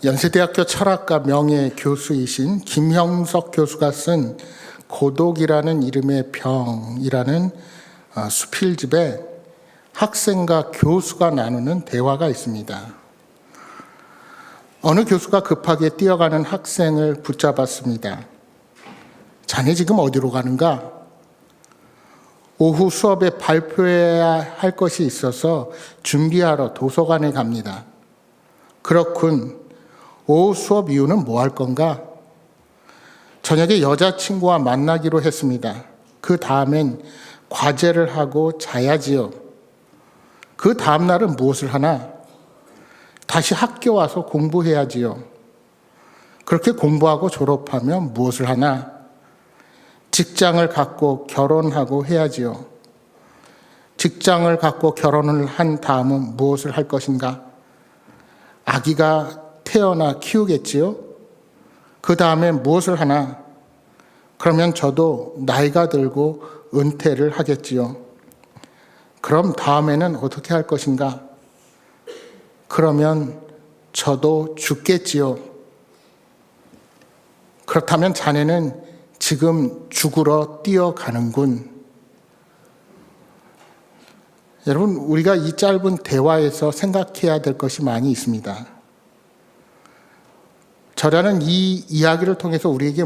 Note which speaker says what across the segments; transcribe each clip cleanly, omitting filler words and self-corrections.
Speaker 1: 연세대학교 철학과 명예교수이신 김형석 교수가 쓴 고독이라는 이름의 병이라는 수필집에 학생과 교수가 나누는 대화가 있습니다. 어느 교수가 급하게 뛰어가는 학생을 붙잡았습니다. 자네 지금 어디로 가는가? 오후 수업에 발표해야 할 것이 있어서 준비하러 도서관에 갑니다. 그렇군. 오후 수업 이후는 뭐 할 건가? 저녁에 여자친구와 만나기로 했습니다. 그 다음엔 과제를 하고 자야지요. 그 다음 날은 무엇을 하나? 다시 학교 와서 공부해야지요. 그렇게 공부하고 졸업하면 무엇을 하나? 직장을 갖고 결혼하고 해야지요. 직장을 갖고 결혼을 한 다음은 무엇을 할 것인가? 아기가 태어나 키우겠지요. 그 다음에 무엇을 하나? 그러면 저도 나이가 들고 은퇴를 하겠지요. 그럼 다음에는 어떻게 할 것인가? 그러면 저도 죽겠지요. 그렇다면 자네는 지금 죽으러 뛰어가는군. 여러분, 우리가 이 짧은 대화에서 생각해야 될 것이 많이 있습니다. 저자는 이 이야기를 통해서 우리에게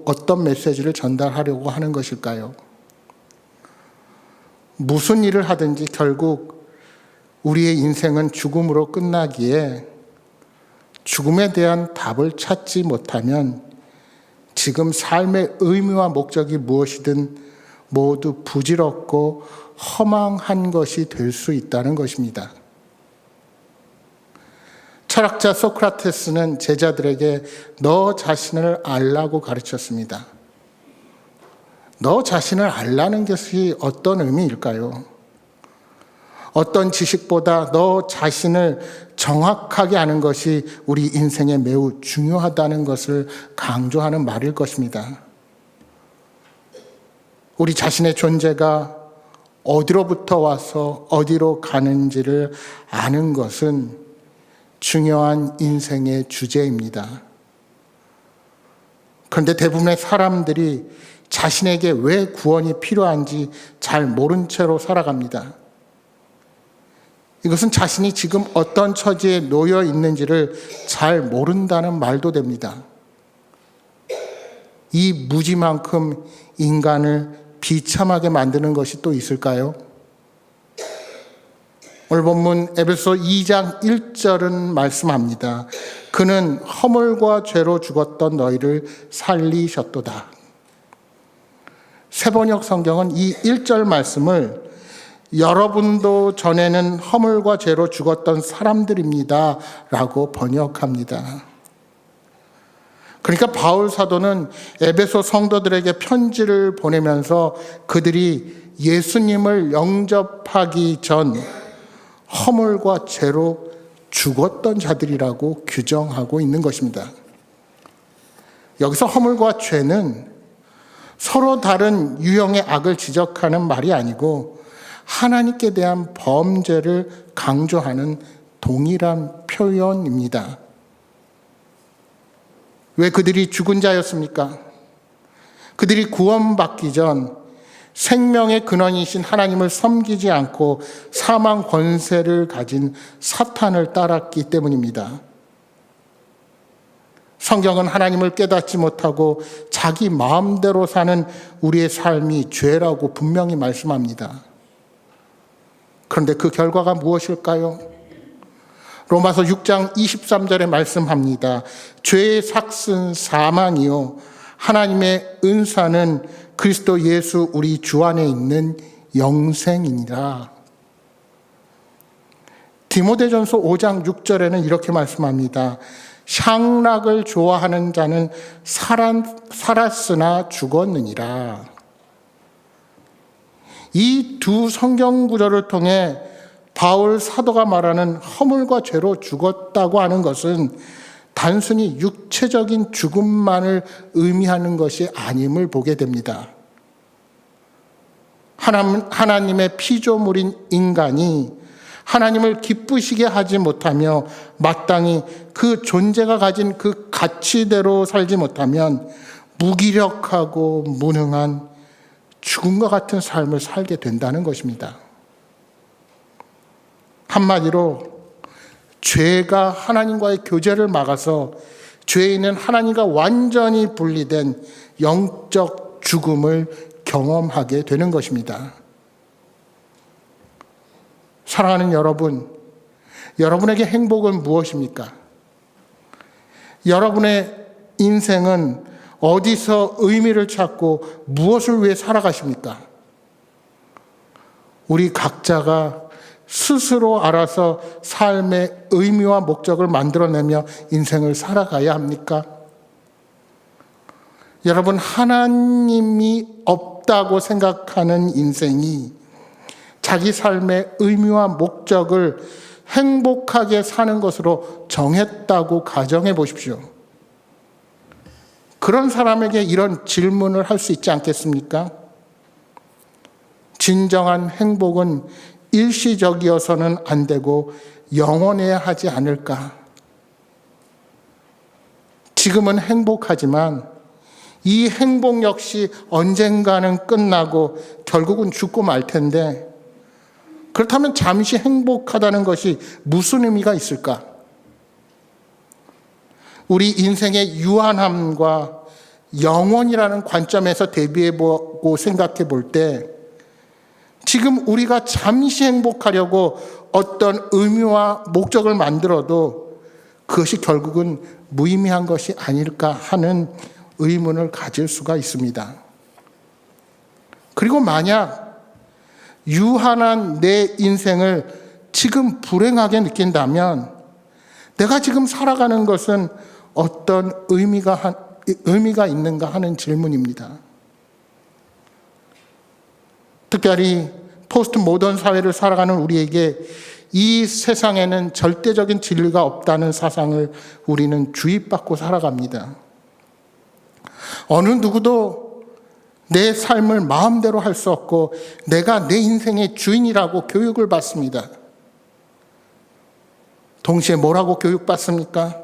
Speaker 1: 어떤 메시지를 전달하려고 하는 것일까요? 무슨 일을 하든지 결국 우리의 인생은 죽음으로 끝나기에 죽음에 대한 답을 찾지 못하면 지금 삶의 의미와 목적이 무엇이든 모두 부질없고 허망한 것이 될 수 있다는 것입니다. 철학자 소크라테스는 제자들에게 너 자신을 알라고 가르쳤습니다. 너 자신을 알라는 것이 어떤 의미일까요? 어떤 지식보다 너 자신을 정확하게 아는 것이 우리 인생에 매우 중요하다는 것을 강조하는 말일 것입니다. 우리 자신의 존재가 어디로부터 와서 어디로 가는지를 아는 것은 중요한 인생의 주제입니다. 그런데 대부분의 사람들이 자신에게 왜 구원이 필요한지 잘 모른 채로 살아갑니다. 이것은 자신이 지금 어떤 처지에 놓여 있는지를 잘 모른다는 말도 됩니다. 이 무지만큼 인간을 비참하게 만드는 것이 또 있을까요? 오늘 본문 에베소 2장 1절은 말씀합니다. 그는 허물과 죄로 죽었던 너희를 살리셨도다. 새번역 성경은 이 1절 말씀을 여러분도 전에는 허물과 죄로 죽었던 사람들입니다 라고 번역합니다. 그러니까 바울 사도는 에베소 성도들에게 편지를 보내면서 그들이 예수님을 영접하기 전 허물과 죄로 죽었던 자들이라고 규정하고 있는 것입니다. 여기서 허물과 죄는 서로 다른 유형의 악을 지적하는 말이 아니고 하나님께 대한 범죄를 강조하는 동일한 표현입니다. 왜 그들이 죽은 자였습니까? 그들이 구원받기 전 생명의 근원이신 하나님을 섬기지 않고 사망 권세를 가진 사탄을 따랐기 때문입니다. 성경은 하나님을 깨닫지 못하고 자기 마음대로 사는 우리의 삶이 죄라고 분명히 말씀합니다. 그런데 그 결과가 무엇일까요? 로마서 6장 23절에 말씀합니다. 죄의 삭은 사망이요 하나님의 은사는 그리스도 예수 우리 주 안에 있는 영생이니라. 디모데전서 5장 6절에는 이렇게 말씀합니다. 향락을 좋아하는 자는 살았으나 죽었느니라. 이 두 성경 구절을 통해 바울 사도가 말하는 허물과 죄로 죽었다고 하는 것은 단순히 육체적인 죽음만을 의미하는 것이 아님을 보게 됩니다. 하나님의 피조물인 인간이 하나님을 기쁘시게 하지 못하며 마땅히 그 존재가 가진 그 가치대로 살지 못하면 무기력하고 무능한 죽음과 같은 삶을 살게 된다는 것입니다. 한마디로 죄가 하나님과의 교제를 막아서 죄인은 하나님과 완전히 분리된 영적 죽음을 경험하게 되는 것입니다. 사랑하는 여러분, 여러분에게 행복은 무엇입니까? 여러분의 인생은 어디서 의미를 찾고 무엇을 위해 살아가십니까? 우리 각자가 스스로 알아서 삶의 의미와 목적을 만들어내며 인생을 살아가야 합니까? 여러분, 하나님이 없다고 생각하는 인생이 자기 삶의 의미와 목적을 행복하게 사는 것으로 정했다고 가정해 보십시오. 그런 사람에게 이런 질문을 할 수 있지 않겠습니까? 진정한 행복은 일시적이어서는 안 되고 영원해야 하지 않을까? 지금은 행복하지만 이 행복 역시 언젠가는 끝나고 결국은 죽고 말 텐데, 그렇다면 잠시 행복하다는 것이 무슨 의미가 있을까? 우리 인생의 유한함과 영원이라는 관점에서 대비해보고 생각해 볼 때, 지금 우리가 잠시 행복하려고 어떤 의미와 목적을 만들어도 그것이 결국은 무의미한 것이 아닐까 하는 의문을 가질 수가 있습니다. 그리고 만약 유한한 내 인생을 지금 불행하게 느낀다면 내가 지금 살아가는 것은 어떤 의미가 있는가 하는 질문입니다. 특별히 포스트 모던 사회를 살아가는 우리에게 이 세상에는 절대적인 진리가 없다는 사상을 우리는 주입받고 살아갑니다. 어느 누구도 내 삶을 마음대로 할 수 없고 내가 내 인생의 주인이라고 교육을 받습니다. 동시에 뭐라고 교육받습니까?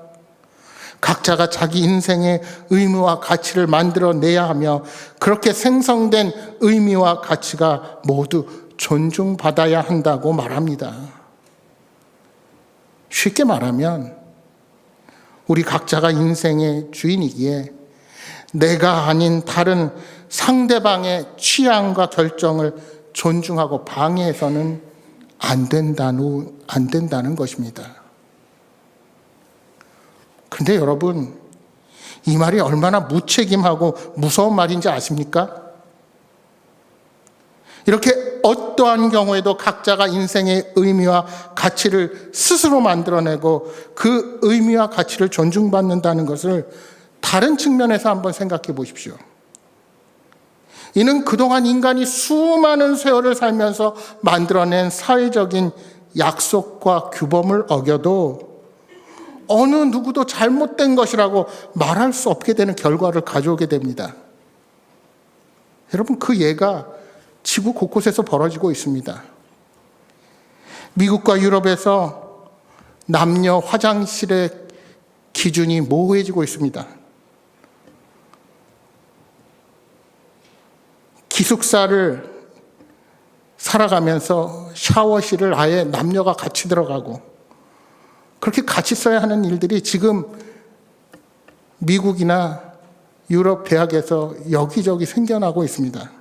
Speaker 1: 각자가 자기 인생의 의미와 가치를 만들어내야 하며 그렇게 생성된 의미와 가치가 모두 존중받아야 한다고 말합니다. 쉽게 말하면 우리 각자가 인생의 주인이기에 내가 아닌 다른 상대방의 취향과 결정을 존중하고 방해해서는 안 된다는 것입니다. 그런데 여러분, 이 말이 얼마나 무책임하고 무서운 말인지 아십니까? 이렇게 어떠한 경우에도 각자가 인생의 의미와 가치를 스스로 만들어내고 그 의미와 가치를 존중받는다는 것을 다른 측면에서 한번 생각해 보십시오. 이는 그동안 인간이 수많은 세월을 살면서 만들어낸 사회적인 약속과 규범을 어겨도 어느 누구도 잘못된 것이라고 말할 수 없게 되는 결과를 가져오게 됩니다. 여러분, 그 예가 지구 곳곳에서 벌어지고 있습니다. 미국과 유럽에서 남녀 화장실의 기준이 모호해지고 있습니다. 기숙사를 살아가면서 샤워실을 아예 남녀가 같이 들어가고 그렇게 같이 써야 하는 일들이 지금 미국이나 유럽 대학에서 여기저기 생겨나고 있습니다.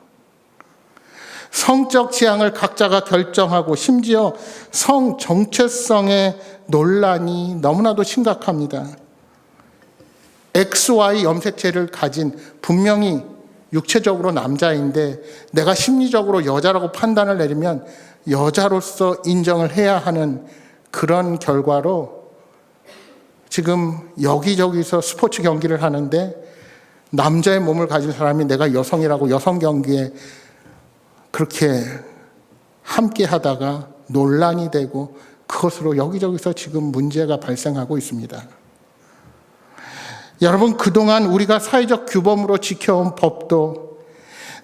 Speaker 1: 성적 지향을 각자가 결정하고 심지어 성 정체성의 논란이 너무나도 심각합니다. XY 염색체를 가진 분명히 육체적으로 남자인데 내가 심리적으로 여자라고 판단을 내리면 여자로서 인정을 해야 하는 그런 결과로 지금 여기저기서 스포츠 경기를 하는데 남자의 몸을 가진 사람이 내가 여성이라고 여성 경기에 그렇게 함께 하다가 논란이 되고 그것으로 여기저기서 지금 문제가 발생하고 있습니다. 여러분, 그동안 우리가 사회적 규범으로 지켜온 법도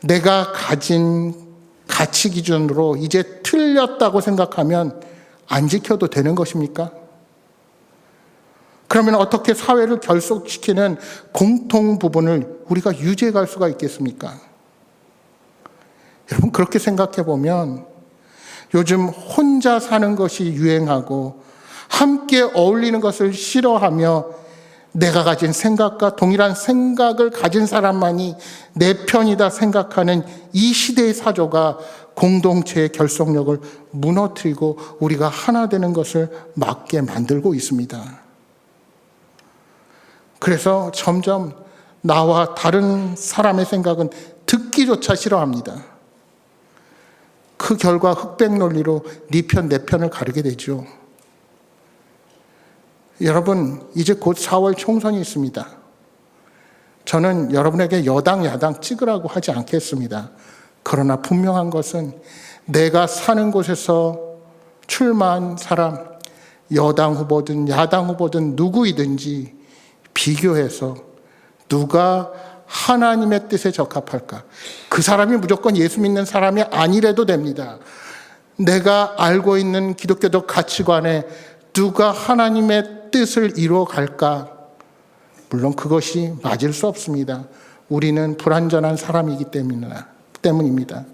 Speaker 1: 내가 가진 가치 기준으로 이제 틀렸다고 생각하면 안 지켜도 되는 것입니까? 그러면 어떻게 사회를 결속시키는 공통 부분을 우리가 유지해 갈 수가 있겠습니까? 여러분, 그렇게 생각해 보면 요즘 혼자 사는 것이 유행하고 함께 어울리는 것을 싫어하며 내가 가진 생각과 동일한 생각을 가진 사람만이 내 편이다 생각하는 이 시대의 사조가 공동체의 결속력을 무너뜨리고 우리가 하나 되는 것을 막게 만들고 있습니다. 그래서 점점 나와 다른 사람의 생각은 듣기조차 싫어합니다. 그 결과 흑백 논리로 네 편, 내 편을 가르게 되죠. 여러분, 이제 곧 4월 총선이 있습니다. 저는 여러분에게 여당, 야당 찍으라고 하지 않겠습니다. 그러나 분명한 것은 내가 사는 곳에서 출마한 사람, 여당 후보든 야당 후보든 누구이든지 비교해서 누가 하나님의 뜻에 적합할까? 그 사람이 무조건 예수 믿는 사람이 아니래도 됩니다. 내가 알고 있는 기독교적 가치관에 누가 하나님의 뜻을 이루어갈까? 물론 그것이 맞을 수 없습니다. 우리는 불완전한 사람이기 때문입니다.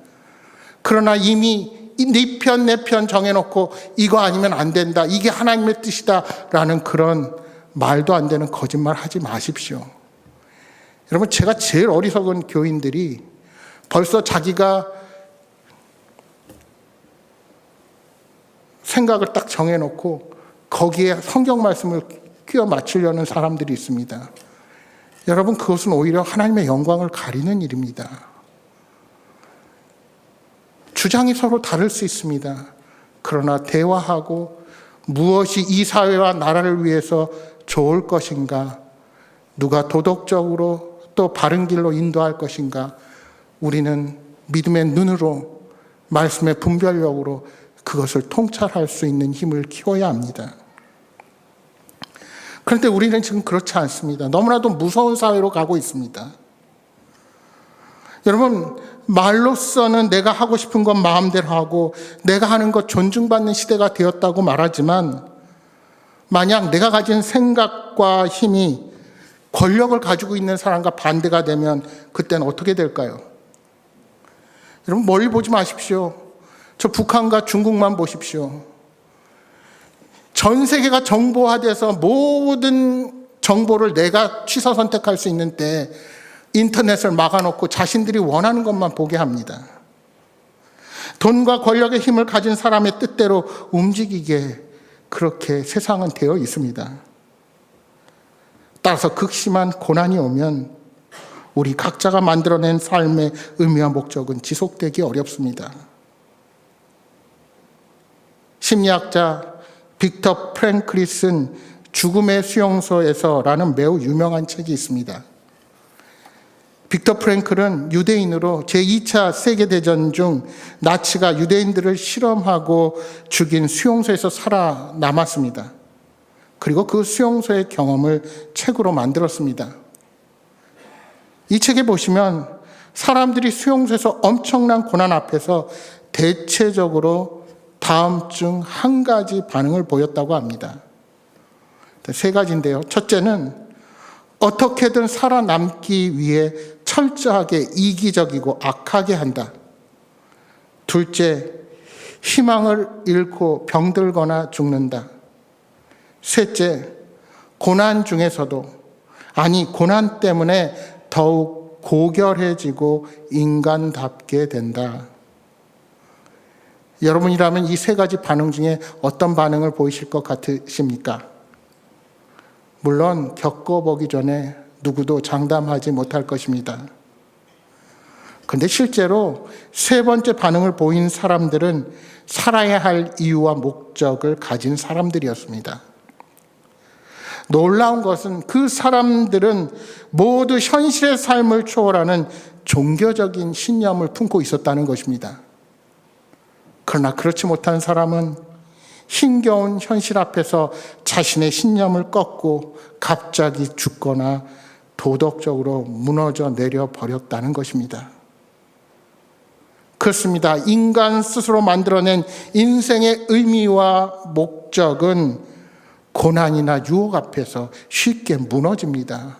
Speaker 1: 그러나 이미 네 편, 내 편 정해놓고 이거 아니면 안 된다, 이게 하나님의 뜻이다 라는 그런 말도 안 되는 거짓말 하지 마십시오. 여러분, 제가 제일 어리석은 교인들이 벌써 자기가 생각을 딱 정해놓고 거기에 성경 말씀을 끼워 맞추려는 사람들이 있습니다. 여러분, 그것은 오히려 하나님의 영광을 가리는 일입니다. 주장이 서로 다를 수 있습니다. 그러나 대화하고 무엇이 이 사회와 나라를 위해서 좋을 것인가, 누가 도덕적으로 또 바른 길로 인도할 것인가, 우리는 믿음의 눈으로, 말씀의 분별력으로 그것을 통찰할 수 있는 힘을 키워야 합니다. 그런데 우리는 지금 그렇지 않습니다. 너무나도 무서운 사회로 가고 있습니다. 여러분, 말로서는 내가 하고 싶은 건 마음대로 하고 내가 하는 것 존중받는 시대가 되었다고 말하지만, 만약 내가 가진 생각과 힘이 권력을 가지고 있는 사람과 반대가 되면 그때는 어떻게 될까요? 여러분, 멀리 보지 마십시오. 저 북한과 중국만 보십시오. 전 세계가 정보화돼서 모든 정보를 내가 취사 선택할 수 있는 때 인터넷을 막아놓고 자신들이 원하는 것만 보게 합니다. 돈과 권력의 힘을 가진 사람의 뜻대로 움직이게 그렇게 세상은 되어 있습니다. 따라서 극심한 고난이 오면 우리 각자가 만들어낸 삶의 의미와 목적은 지속되기 어렵습니다. 심리학자 빅터 프랭클이 쓴 죽음의 수용소에서라는 매우 유명한 책이 있습니다. 빅터 프랭클은 유대인으로 제2차 세계대전 중 나치가 유대인들을 실험하고 죽인 수용소에서 살아남았습니다. 그리고 그 수용소의 경험을 책으로 만들었습니다. 이 책에 보시면 사람들이 수용소에서 엄청난 고난 앞에서 대체적으로 다음 중 한 가지 반응을 보였다고 합니다. 세 가지인데요. 첫째는 어떻게든 살아남기 위해 철저하게 이기적이고 악하게 한다. 둘째, 희망을 잃고 병들거나 죽는다. 셋째, 고난 중에서도, 고난 때문에 더욱 고결해지고 인간답게 된다. 여러분이라면 이 세 가지 반응 중에 어떤 반응을 보이실 것 같으십니까? 물론 겪어보기 전에 누구도 장담하지 못할 것입니다. 그런데 실제로 세 번째 반응을 보인 사람들은 살아야 할 이유와 목적을 가진 사람들이었습니다. 놀라운 것은 그 사람들은 모두 현실의 삶을 초월하는 종교적인 신념을 품고 있었다는 것입니다. 그러나 그렇지 못한 사람은 힘겨운 현실 앞에서 자신의 신념을 꺾고 갑자기 죽거나 도덕적으로 무너져 내려 버렸다는 것입니다. 그렇습니다. 인간 스스로 만들어낸 인생의 의미와 목적은 고난이나 유혹 앞에서 쉽게 무너집니다.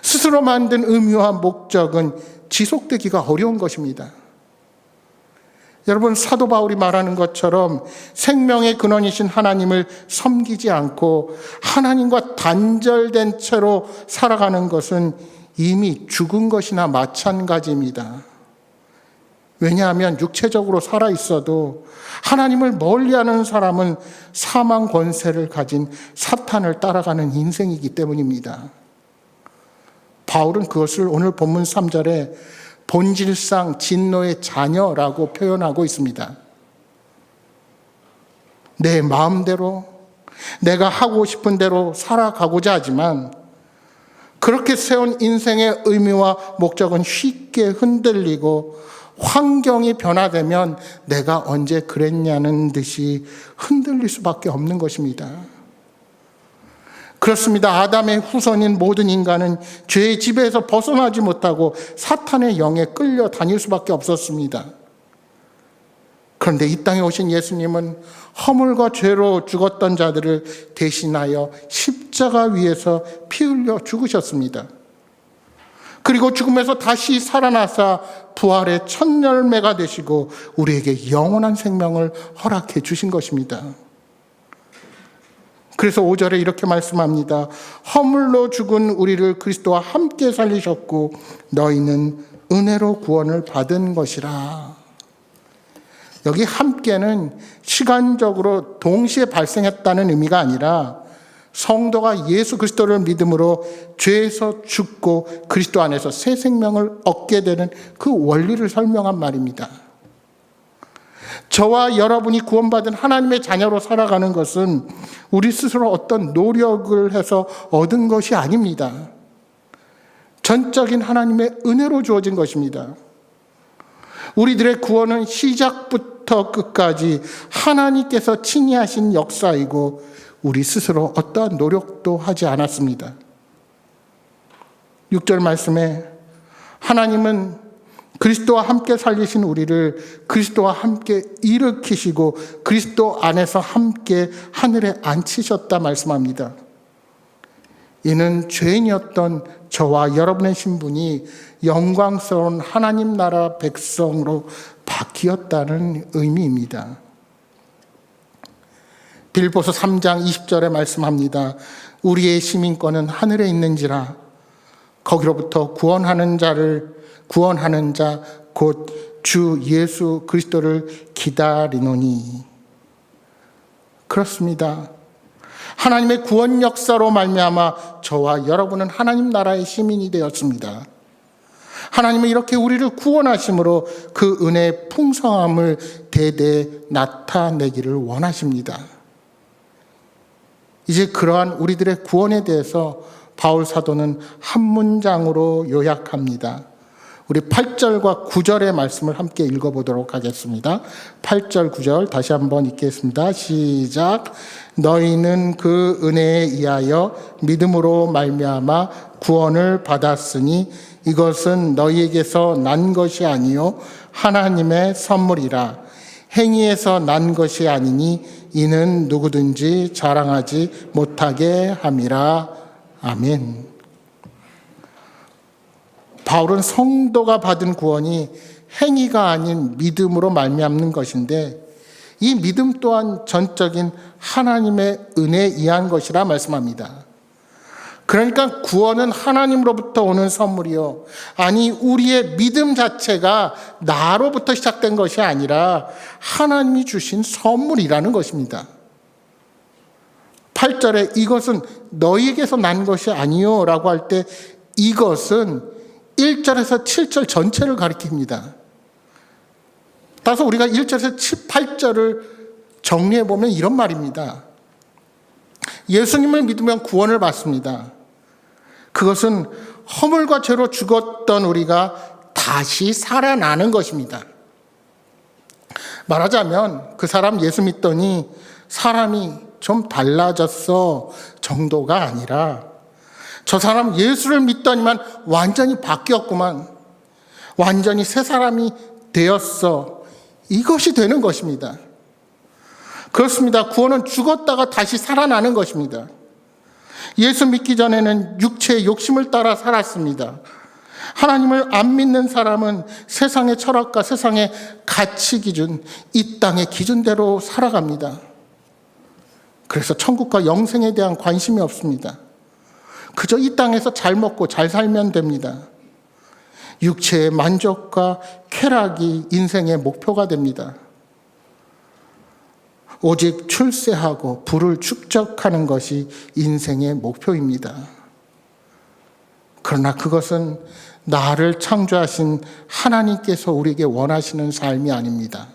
Speaker 1: 스스로 만든 의미와 목적은 지속되기가 어려운 것입니다. 여러분, 사도 바울이 말하는 것처럼 생명의 근원이신 하나님을 섬기지 않고 하나님과 단절된 채로 살아가는 것은 이미 죽은 것이나 마찬가지입니다. 왜냐하면 육체적으로 살아있어도 하나님을 멀리하는 사람은 사망 권세를 가진 사탄을 따라가는 인생이기 때문입니다. 바울은 그것을 오늘 본문 3절에 본질상 진노의 자녀라고 표현하고 있습니다. 내 마음대로 내가 하고 싶은 대로 살아가고자 하지만 그렇게 세운 인생의 의미와 목적은 쉽게 흔들리고 환경이 변화되면 내가 언제 그랬냐는 듯이 흔들릴 수밖에 없는 것입니다. 그렇습니다. 아담의 후손인 모든 인간은 죄의 지배에서 벗어나지 못하고 사탄의 영에 끌려 다닐 수밖에 없었습니다. 그런데 이 땅에 오신 예수님은 허물과 죄로 죽었던 자들을 대신하여 십자가 위에서 피 흘려 죽으셨습니다. 그리고 죽음에서 다시 살아나사 부활의 첫 열매가 되시고 우리에게 영원한 생명을 허락해 주신 것입니다. 그래서 5절에 이렇게 말씀합니다. 허물로 죽은 우리를 그리스도와 함께 살리셨고 너희는 은혜로 구원을 받은 것이라. 여기 함께는 시간적으로 동시에 발생했다는 의미가 아니라 성도가 예수 그리스도를 믿음으로 죄에서 죽고 그리스도 안에서 새 생명을 얻게 되는 그 원리를 설명한 말입니다. 저와 여러분이 구원받은 하나님의 자녀로 살아가는 것은 우리 스스로 어떤 노력을 해서 얻은 것이 아닙니다. 전적인 하나님의 은혜로 주어진 것입니다. 우리들의 구원은 시작부터 끝까지 하나님께서 친히 하신 역사이고 우리 스스로 어떠한 노력도 하지 않았습니다. 6절 말씀에 하나님은 그리스도와 함께 살리신 우리를 그리스도와 함께 일으키시고 그리스도 안에서 함께 하늘에 앉히셨다 말씀합니다. 이는 죄인이었던 저와 여러분의 신분이 영광스러운 하나님 나라 백성으로 바뀌었다는 의미입니다. 빌립보서 3장 20절에 말씀합니다. 우리의 시민권은 하늘에 있는지라 거기로부터 구원하는 자 곧 주 예수 그리스도를 기다리노니. 그렇습니다. 하나님의 구원 역사로 말미암아 저와 여러분은 하나님 나라의 시민이 되었습니다. 하나님은 이렇게 우리를 구원하심으로 그 은혜의 풍성함을 대대 나타내기를 원하십니다. 이제 그러한 우리들의 구원에 대해서 바울 사도는 한 문장으로 요약합니다. 우리 8절과 9절의 말씀을 함께 읽어보도록 하겠습니다. 8절 9절 다시 한번 읽겠습니다. 시작. 너희는 그 은혜에 의하여 믿음으로 말미암아 구원을 받았으니 이것은 너희에게서 난 것이 아니요 하나님의 선물이라. 행위에서 난 것이 아니니 이는 누구든지 자랑하지 못하게 함이라. 아멘. 바울은 성도가 받은 구원이 행위가 아닌 믿음으로 말미암는 것인데 이 믿음 또한 전적인 하나님의 은혜에 의한 것이라 말씀합니다. 그러니까 구원은 하나님으로부터 오는 선물이요. 아니 우리의 믿음 자체가 나로부터 시작된 것이 아니라 하나님이 주신 선물이라는 것입니다. 8절에 이것은 너희에게서 난 것이 아니요 라고 할 때 이것은 1절에서 7절 전체를 가리킵니다. 따라서 우리가 1절에서 8절을 정리해보면 이런 말입니다. 예수님을 믿으면 구원을 받습니다. 그것은 허물과 죄로 죽었던 우리가 다시 살아나는 것입니다. 말하자면 그 사람 예수 믿더니 사람이 좀 달라졌어 정도가 아니라 저 사람 예수를 믿더니만 완전히 바뀌었구만. 완전히 새 사람이 되었어. 이것이 되는 것입니다. 그렇습니다. 구원은 죽었다가 다시 살아나는 것입니다. 예수 믿기 전에는 육체의 욕심을 따라 살았습니다. 하나님을 안 믿는 사람은 세상의 철학과 세상의 가치 기준, 이 땅의 기준대로 살아갑니다. 그래서 천국과 영생에 대한 관심이 없습니다. 그저 이 땅에서 잘 먹고 잘 살면 됩니다. 육체의 만족과 쾌락이 인생의 목표가 됩니다. 오직 출세하고 부를 축적하는 것이 인생의 목표입니다. 그러나 그것은 나를 창조하신 하나님께서 우리에게 원하시는 삶이 아닙니다.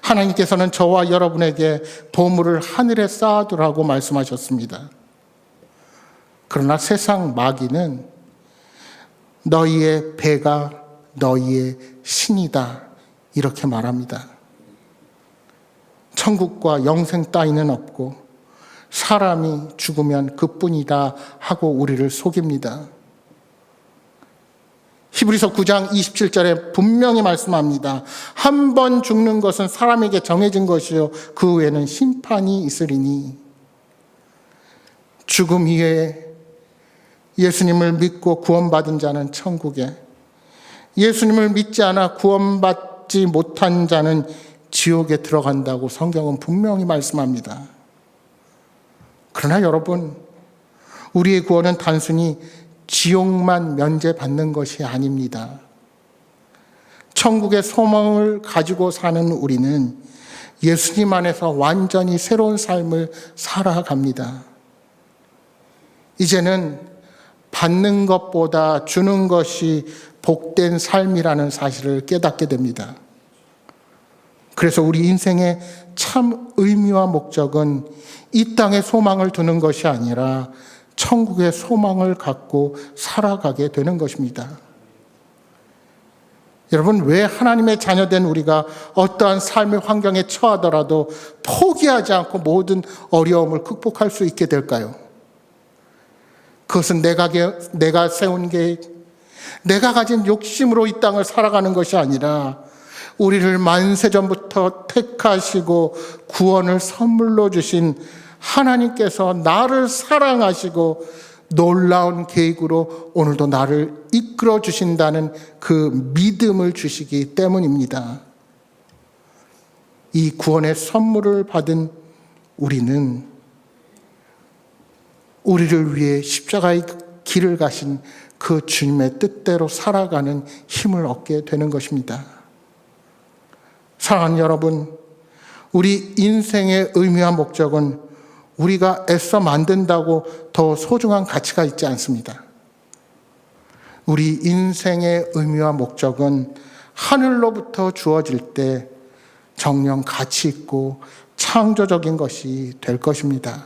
Speaker 1: 하나님께서는 저와 여러분에게 보물을 하늘에 쌓아두라고 말씀하셨습니다. 그러나 세상 마귀는 너희의 배가 너희의 신이다, 이렇게 말합니다. 천국과 영생 따위는 없고 사람이 죽으면 그뿐이다 하고 우리를 속입니다. 히브리서 9장 27절에 분명히 말씀합니다. 한 번 죽는 것은 사람에게 정해진 것이요 그 후에는 심판이 있으리니. 죽음 이후에 예수님을 믿고 구원받은 자는 천국에, 예수님을 믿지 않아 구원받지 못한 자는 지옥에 들어간다고 성경은 분명히 말씀합니다. 그러나 여러분, 우리의 구원은 단순히 지옥만 면제받는 것이 아닙니다. 천국의 소망을 가지고 사는 우리는 예수님 안에서 완전히 새로운 삶을 살아갑니다. 이제는 받는 것보다 주는 것이 복된 삶이라는 사실을 깨닫게 됩니다. 그래서 우리 인생의 참 의미와 목적은 이 땅에 소망을 두는 것이 아니라 천국의 소망을 갖고 살아가게 되는 것입니다. 여러분, 왜 하나님의 자녀된 우리가 어떠한 삶의 환경에 처하더라도 포기하지 않고 모든 어려움을 극복할 수 있게 될까요? 그것은 내가 세운 계획, 내가 가진 욕심으로 이 땅을 살아가는 것이 아니라 우리를 만세전부터 택하시고 구원을 선물로 주신 하나님께서 나를 사랑하시고 놀라운 계획으로 오늘도 나를 이끌어 주신다는 그 믿음을 주시기 때문입니다. 이 구원의 선물을 받은 우리는 우리를 위해 십자가의 길을 가신 그 주님의 뜻대로 살아가는 힘을 얻게 되는 것입니다. 사랑하는 여러분, 우리 인생의 의미와 목적은 우리가 애써 만든다고 더 소중한 가치가 있지 않습니다. 우리 인생의 의미와 목적은 하늘로부터 주어질 때 정녕 가치 있고 창조적인 것이 될 것입니다.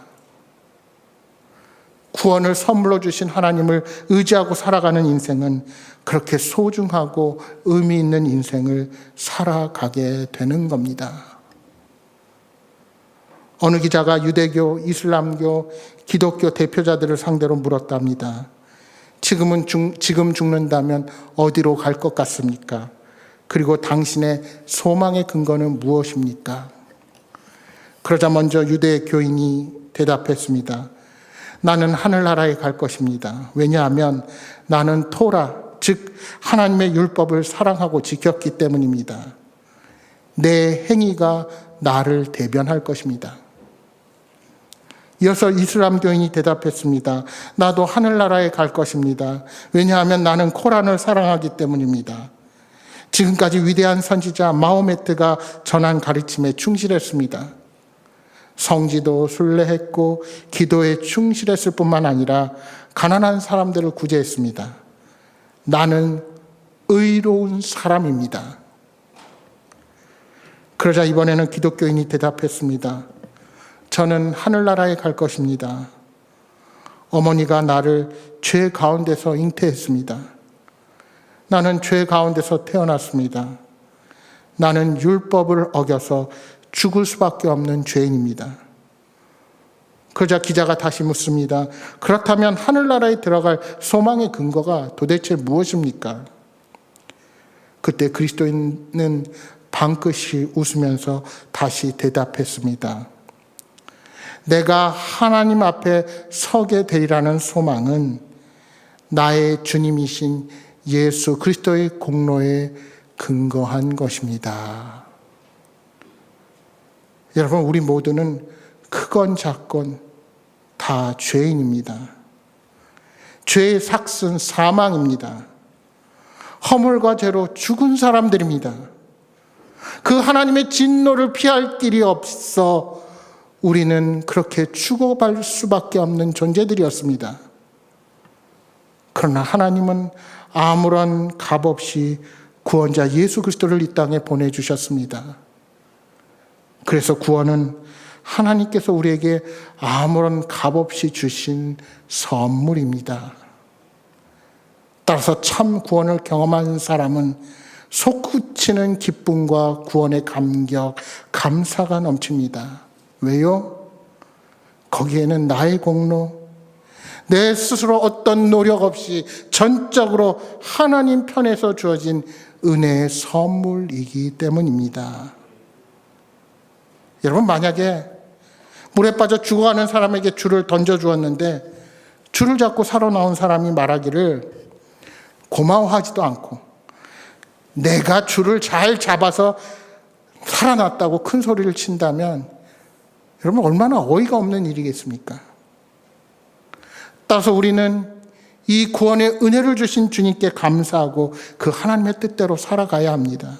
Speaker 1: 구원을 선물로 주신 하나님을 의지하고 살아가는 인생은 그렇게 소중하고 의미 있는 인생을 살아가게 되는 겁니다. 어느 기자가 유대교, 이슬람교, 기독교 대표자들을 상대로 물었답니다. 지금 죽는다면 어디로 갈 것 같습니까? 그리고 당신의 소망의 근거는 무엇입니까? 그러자 먼저 유대 교인이 대답했습니다. 나는 하늘나라에 갈 것입니다. 왜냐하면 나는 토라, 즉 하나님의 율법을 사랑하고 지켰기 때문입니다. 내 행위가 나를 대변할 것입니다. 이어서 이슬람 교인이 대답했습니다. 나도 하늘나라에 갈 것입니다. 왜냐하면 나는 코란을 사랑하기 때문입니다. 지금까지 위대한 선지자 마호메트가 전한 가르침에 충실했습니다. 성지도 순례했고 기도에 충실했을 뿐만 아니라 가난한 사람들을 구제했습니다. 나는 의로운 사람입니다. 그러자 이번에는 기독교인이 대답했습니다. 저는 하늘나라에 갈 것입니다. 어머니가 나를 죄 가운데서 잉태했습니다. 나는 죄 가운데서 태어났습니다. 나는 율법을 어겨서 죽을 수밖에 없는 죄인입니다. 그러자 기자가 다시 묻습니다. 그렇다면 하늘나라에 들어갈 소망의 근거가 도대체 무엇입니까? 그때 그리스도인은 방긋이 웃으면서 다시 대답했습니다. 내가 하나님 앞에 서게 되리라는 소망은 나의 주님이신 예수 그리스도의 공로에 근거한 것입니다. 여러분, 우리 모두는 크건 작건 다 죄인입니다. 죄의 삭은 사망입니다. 허물과 죄로 죽은 사람들입니다. 그 하나님의 진노를 피할 길이 없어 우리는 그렇게 죽어갈 수밖에 없는 존재들이었습니다. 그러나 하나님은 아무런 값 없이 구원자 예수 그리스도를 이 땅에 보내주셨습니다. 그래서 구원은 하나님께서 우리에게 아무런 값 없이 주신 선물입니다. 따라서 참 구원을 경험한 사람은 솟구치는 기쁨과 구원의 감격, 감사가 넘칩니다. 왜요? 거기에는 나의 공로, 내 스스로 어떤 노력 없이 전적으로 하나님 편에서 주어진 은혜의 선물이기 때문입니다. 여러분, 만약에 물에 빠져 죽어가는 사람에게 줄을 던져주었는데 줄을 잡고 살아나온 사람이 말하기를 고마워하지도 않고 내가 줄을 잘 잡아서 살아났다고 큰 소리를 친다면 여러분, 얼마나 어이가 없는 일이겠습니까? 따라서 우리는 이 구원의 은혜를 주신 주님께 감사하고 그 하나님의 뜻대로 살아가야 합니다.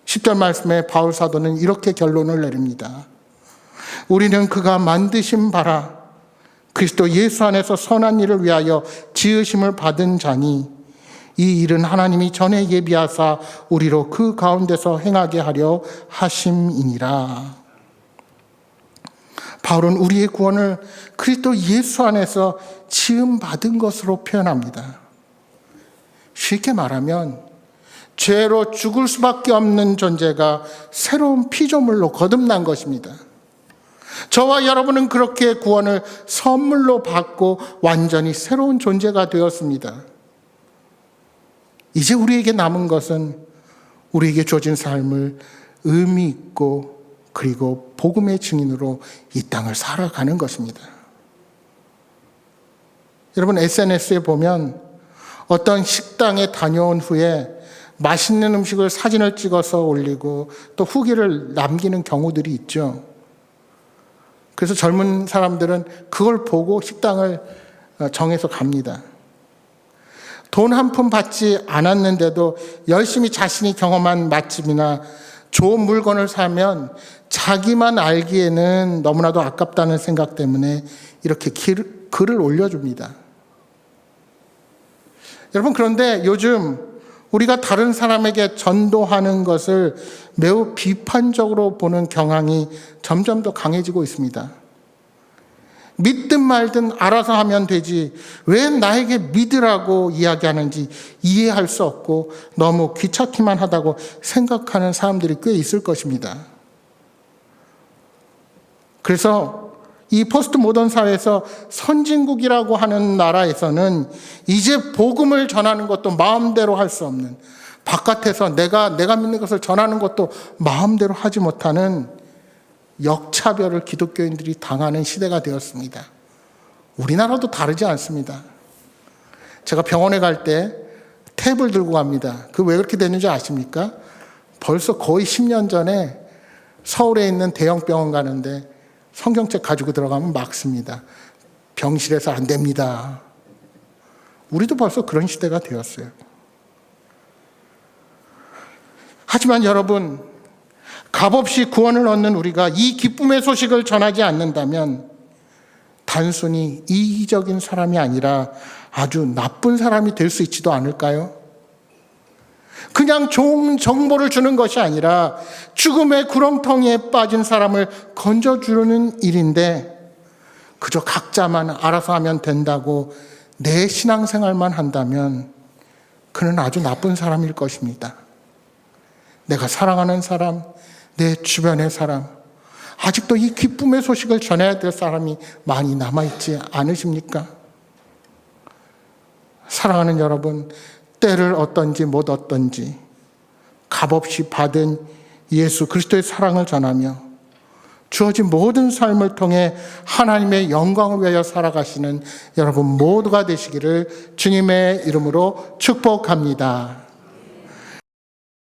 Speaker 1: 10절 말씀에 바울 사도는 이렇게 결론을 내립니다. 우리는 그가 만드신 바라 그리스도 예수 안에서 선한 일을 위하여 지으심을 받은 자니 이 일은 하나님이 전에 예비하사 우리로 그 가운데서 행하게 하려 하심이니라. 바울은 우리의 구원을 그리스도 예수 안에서 지음 받은 것으로 표현합니다. 쉽게 말하면 죄로 죽을 수밖에 없는 존재가 새로운 피조물로 거듭난 것입니다. 저와 여러분은 그렇게 구원을 선물로 받고 완전히 새로운 존재가 되었습니다. 이제 우리에게 남은 것은 우리에게 주어진 삶을 의미 있고 그리고 복음의 증인으로 이 땅을 살아가는 것입니다. 여러분, SNS에 보면 어떤 식당에 다녀온 후에 맛있는 음식을 사진을 찍어서 올리고 또 후기를 남기는 경우들이 있죠. 그래서 젊은 사람들은 그걸 보고 식당을 정해서 갑니다. 돈 한 푼 받지 않았는데도 열심히 자신이 경험한 맛집이나 좋은 물건을 사면 자기만 알기에는 너무나도 아깝다는 생각 때문에 이렇게 글을 올려줍니다. 여러분, 그런데 요즘 우리가 다른 사람에게 전도하는 것을 매우 비판적으로 보는 경향이 점점 더 강해지고 있습니다. 믿든 말든 알아서 하면 되지 왜 나에게 믿으라고 이야기하는지 이해할 수 없고 너무 귀찮기만 하다고 생각하는 사람들이 꽤 있을 것입니다. 그래서 이 포스트 모던 사회에서 선진국이라고 하는 나라에서는 이제 복음을 전하는 것도 마음대로 할 수 없는, 바깥에서 내가 믿는 것을 전하는 것도 마음대로 하지 못하는 역차별을 기독교인들이 당하는 시대가 되었습니다. 우리나라도 다르지 않습니다. 제가 병원에 갈 때 탭을 들고 갑니다. 그 왜 그렇게 됐는지 아십니까? 벌써 거의 10년 전에 서울에 있는 대형 병원 가는데 성경책 가지고 들어가면 막습니다. 병실에서 안 됩니다. 우리도 벌써 그런 시대가 되었어요. 하지만 여러분, 값없이 구원을 얻는 우리가 이 기쁨의 소식을 전하지 않는다면 단순히 이기적인 사람이 아니라 아주 나쁜 사람이 될 수 있지도 않을까요? 그냥 좋은 정보를 주는 것이 아니라 죽음의 구렁텅이에 빠진 사람을 건져주려는 일인데 그저 각자만 알아서 하면 된다고 내 신앙생활만 한다면 그는 아주 나쁜 사람일 것입니다. 내가 사랑하는 사람, 내 주변의 사람, 아직도 이 기쁨의 소식을 전해야 될 사람이 많이 남아있지 않으십니까? 사랑하는 여러분, 때를 얻든지 못 얻든지 값없이 받은 예수 그리스도의 사랑을 전하며 주어진 모든 삶을 통해 하나님의 영광을 위하여 살아가시는 여러분 모두가 되시기를 주님의 이름으로 축복합니다.